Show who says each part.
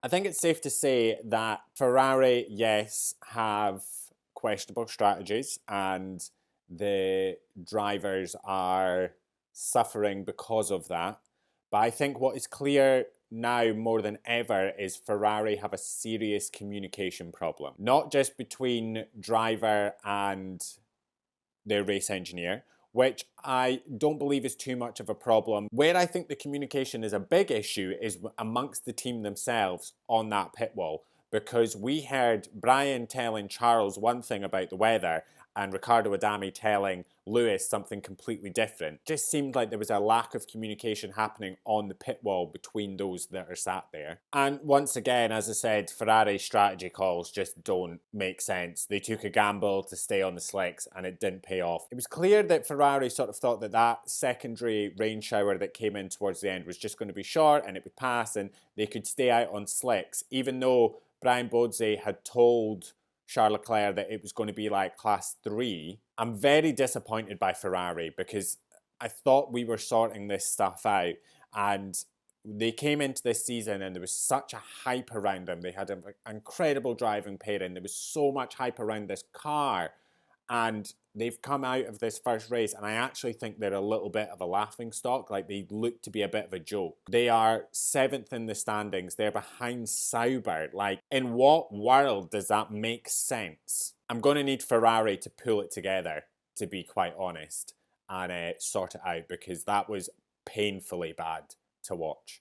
Speaker 1: I think it's safe to say that Ferrari, yes, have questionable strategies and the drivers are suffering because of that. But I think what is clear now more than ever is Ferrari have a serious communication problem, not just between driver and their race engineer, which I don't believe is too much of a problem. Where I think the communication is a big issue is amongst the team themselves on that pit wall, because we heard Brian telling Charles one thing about the weather and Ricardo Adami telling Lewis something completely different. Just seemed like there was a lack of communication happening on the pit wall between those that are sat there. And once again, as I said, Ferrari's strategy calls just don't make sense. They took a gamble to stay on the slicks and it didn't pay off. It was clear that Ferrari sort of thought that that secondary rain shower that came in towards the end was just going to be short and it would pass and they could stay out on slicks, even though Brian Bodze had told Charles Leclerc that it was going to be like class 3. I'm very disappointed by Ferrari because I thought we were sorting this stuff out, and they came into this season and there was such a hype around them. They had an incredible driving pairing. There was so much hype around this car, and they've come out of this first race and I actually think they're a little bit of a laughing stock. Like, they look to be a bit of a joke. They are 7th in the standings. They're behind Sauber. Like, in what world does that make sense? I'm going to need Ferrari to pull it together, to be quite honest, and sort it out, because that was painfully bad to watch.